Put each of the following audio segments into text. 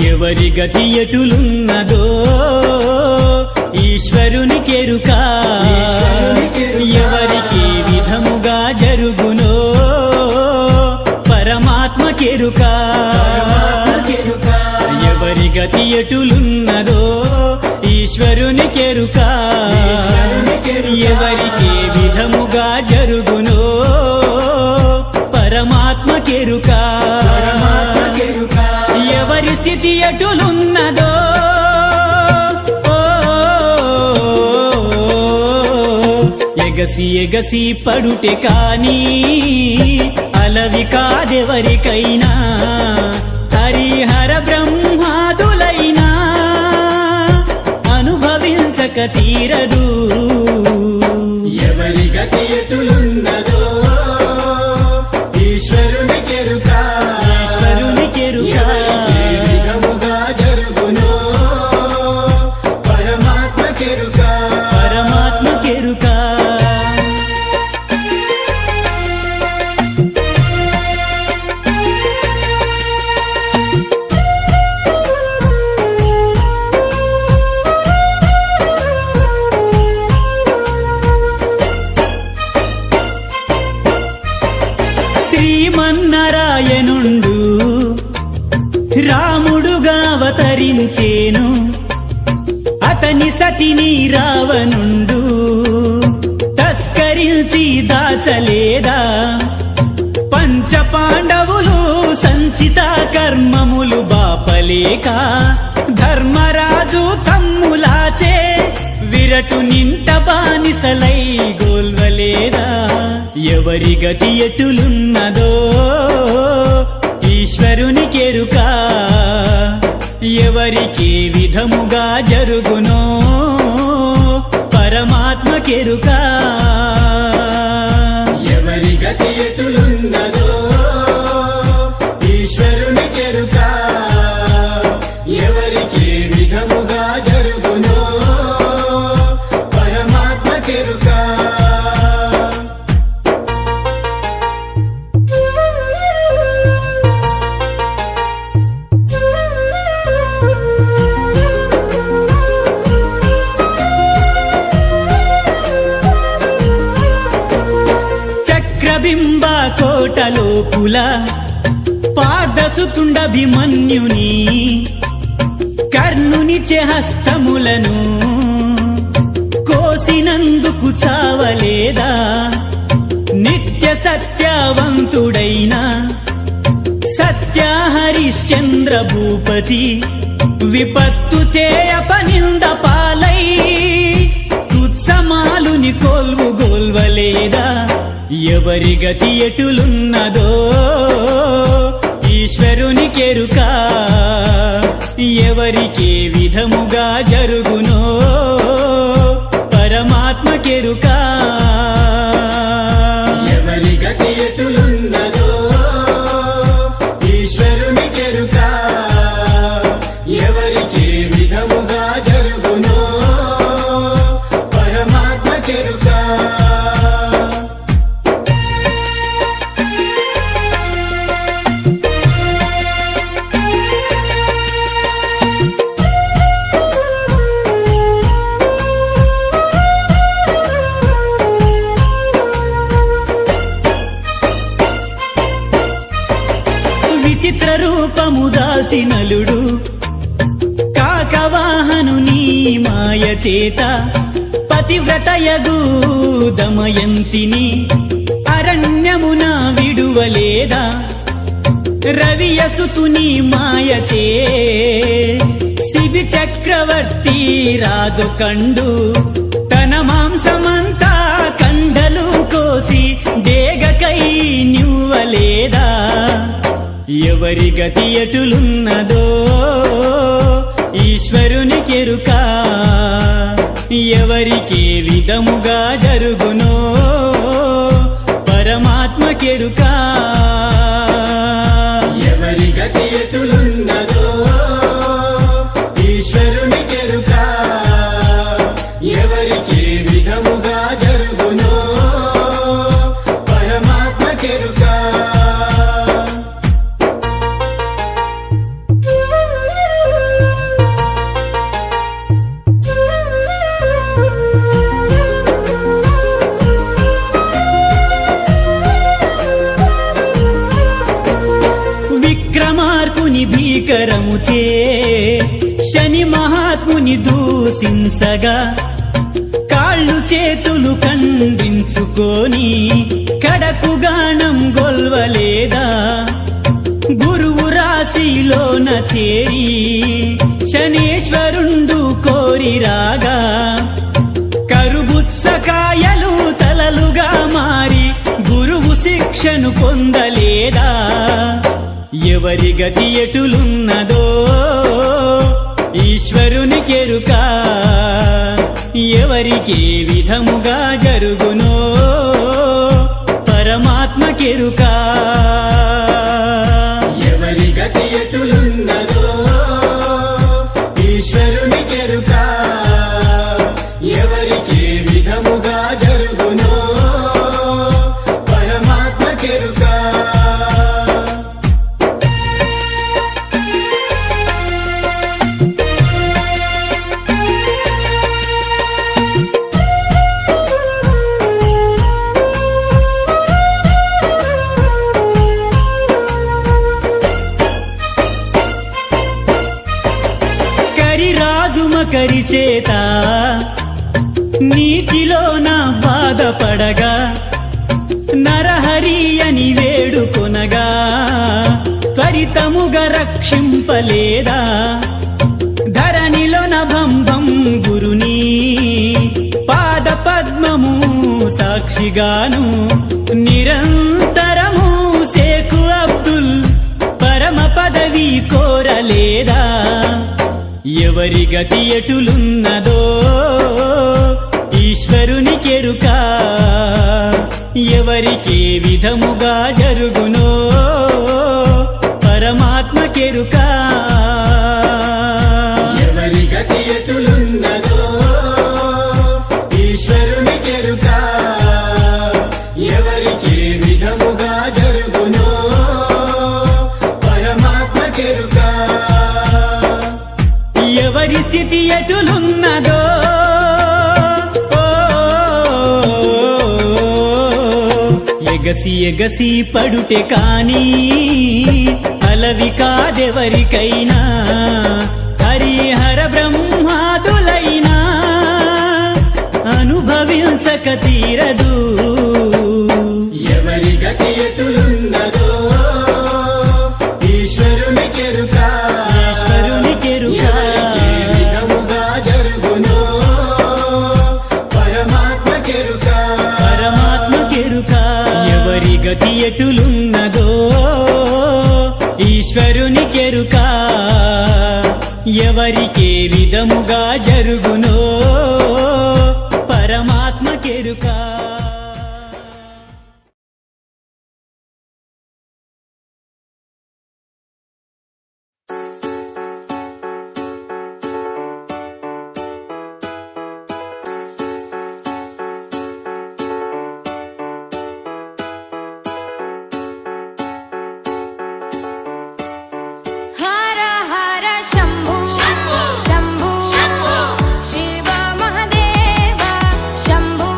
ఎవరి గతి ఎటులున్నదో ఈశ్వరునికెరుక, ఎవరికి విధముగా జరుగునో పరమాత్మకెరుక. ఎవరి గతి ఎటులున్నదో ఈశ్వరునికెరుక, ఎవరికి విధముగా జరుగునో పరమాత్మకెరుక. ఎవరి స్థితి ఎటులున్నదో ఎగసి ఎగసి పడుటే కాని అలవి కాదెవరికైనా, హరిహర బ్రహ్మాదులైనా అనుభవించక తీరదు. ఎవరి గతి ఎటులున్నదో ఈశ్వరునికెరుక, ఎవరికి విధముగా జరుగునో పరమాత్మకెరుక. శ్రీమన్నారాయణుండు రాముడుగా అవతరించేను, అతని సతిని రావణుండు తస్కరించి దాచలేదా. పంచ పాండవులు సంచిత కర్మములు బాపలేక ధర్మరాజు తమ్ములాచే విరటు నింట బానిసలై గోల్వలేదా. ఎవరి గతి ఎటులున్నదో ఈశ్వరునికెరుక, ఎవరికి విధముగా జరుగునో పరమాత్మకెరుక. ఎవరి గతి ఎటులున్నదో ఈశ్వరునికెరుక, ఎవరికి విధముగా జరుగునో పరమాత్మకెరుక. చక్రబింబ కోటలోపుల పార్దసుతుండభిమన్యుని కర్ణునిచే హస్తములను కోసినందుకు చావలేదా. నిత్య సత్యవంతుడైన సత్య హరిశ్చంద్ర భూపతి విపత్తు చేయపనింద పాలై తుత్సమాలుని కొల్వు గోల్వలేదా. ఎవరి గతి ఎటులున్నదో ఈశ్వరునికెరుక, ఎవరికి విధముగా జరుగునో పరమాత్మకెరుక. ఎవరి గతి ఎటులున్నదో ఈశ్వరునికెరుక, ఎవరికి విధముగా జరుగునో పరమాత్మకెరుక. విచిత్ర రూపము దాల్చినలుడు కాకవాహనుని మాయ చేత పతివ్రతయగు దమయంతిని అరణ్యమున విడువలేదా. రవియసుతుని మాయచే శిబి చక్రవర్తి రాజు కండు తన మాంసమంతా కండలు కోసి డేగకై నివ్వలేదా. ఎవరి గతి ఎటులున్నదో ఈశ్వరునికెరుక, ఎవరికి విధముగా జరుగునో పరమాత్మకెరుక. ఎవరి గతి ఎటులున్నదో ఈశ్వరునికెరుక, ఎవరికి విధముగా జరుగునో పరమాత్మకెరుక. మంత్రముచే శని మహాత్ముని దూషించగా కాళ్ళు చేతులు ఖండించుకొని కడకు గానం గొల్వలేదా గురువు రాశిలోన చేరి శనేశ్వరుండు కోరి రాగా కరుబుత్సకాయలు తలలుగా మారి గురువు శిక్షను పొందలేదా ఎవరి గతి ఎటులున్నదో ఈశ్వరుని కెరుక ఎవరికి విధముగా జరుగునో పరమాత్మ కెరుక ఎవరి గతి ఎటులున్నదో ఈశ్వరుని కెరుక ఎవరికి విధముగా జరుగునో పరమాత్మ కెరుక కరి చేత నీటిలోన బాధపడగా నరహరి అని వేడుకొనగా త్వరితముగా రక్షింపలేదా ధరణిలోన భంభం గురుని పాద పద్మము సాక్షిగాను నిరంతరము శేఖు అబ్దుల్ పరమ పదవి కోరలేదా ఎవరి గతి ఎటులున్నదో ఈశ్వరుని కెరుక ఎవరికి విధముగా జరుగునో పరమాత్మ కెరుక ఎవరి గతి ఎటులున్నదో ఈశ్వరుని కెరుక ఎవరికి విధముగా జరుగునో పరమాత్మ కెరుక ఎవరి స్థితి ఎటులున్నదో ఎగసి ఎగసి పడుటే కాని అలవి కాదెవరికైనా హరిహర బ్రహ్మాదులైనా అనుభవించక తీరదు ఎవరి గతి ఎటులున్నదో ఈశ్వరుని కెరుక ఈశ్వరుని కెరుక ఎవరికి విధముగా జరుగునో పరమాత్మ కెరుక పరమాత్మ కెరుక ఎవరి గతి ఎటులున్నదో ఈశ్వరుని కెరుక ఎవరికి విధముగా జరుగునో పరమాత్మ కెరుక हर हर शंभु शंभु शिव महादेव शंभु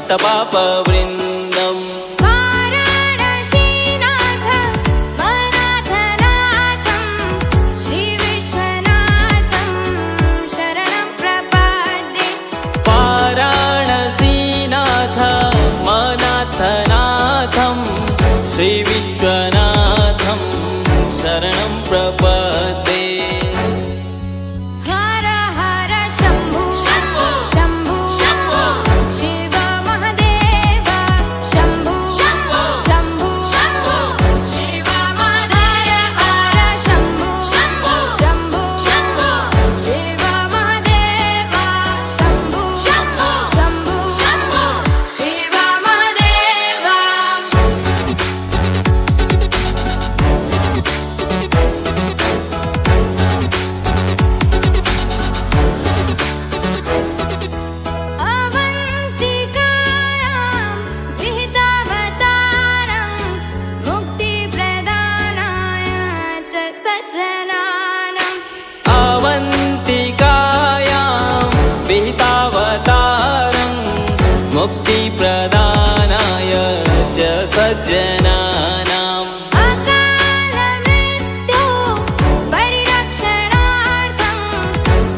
भक्तपापवृन्दम् वाराणसीनाथ मनाथनाथं श्रीविश्वनाथं शरणं प्रपद्ये वाराणसीनाथ मनाथनाथं श्रीविश्वनाथं शरणं प्रपद्ये हर हर शम्भु शम्भु शिव महादेव शम्भु शम्भु शिव महादेव हर शम्भु शम्भु शिव महादेव शम्भु शम्भु शिव महादेव अवन्तिकायां विहितावतारं मुक्तिप्रदानाय च सज्जनानाम् अवन्तिकायां विहितावतारं मुक्तिप्रदानाय च सज्जनानाम् अकालमृत्यो परिरक्षणार्थं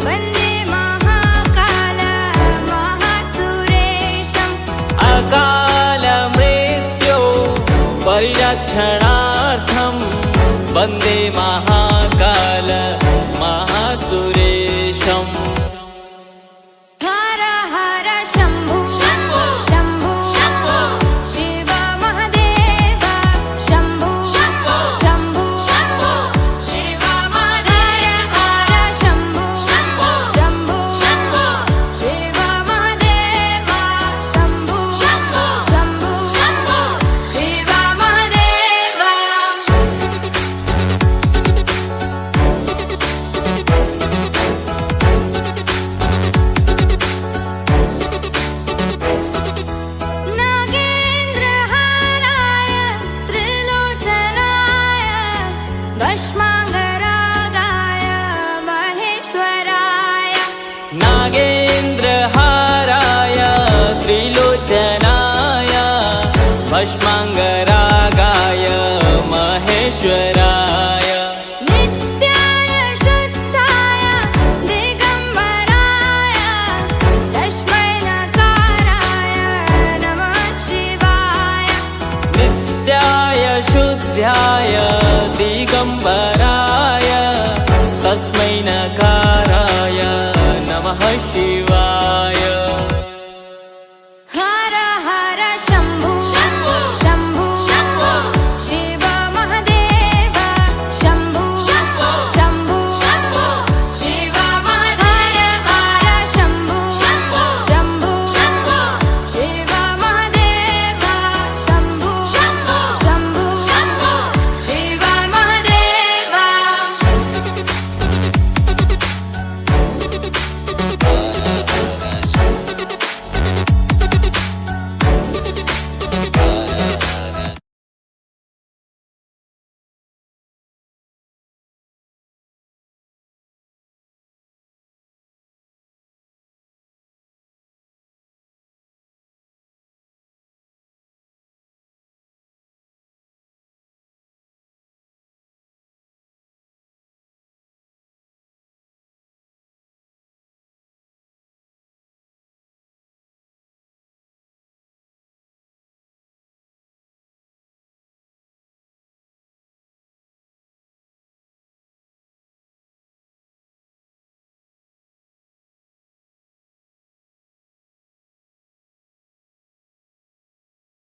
वन्दे महाकाल महासुरेशम् अकालमृत्यो परिरक्षणार्थं वन्दे महाकाल महासुरेशम् हर हर शम्भु शम्भु शिव महादेव शम्भु शम्भु शिव महादेव हर शम्भु शम्भु शिव महादेव शम्भु शम्भु शिव महादेव नागेन्द्रहाराय त्रिलोचनाय भस्माङ्गरागाय महेश्वराय नागेन्द्रहाराय त्रिलोचनाय भस्माङ्गरागाय महेश्वराय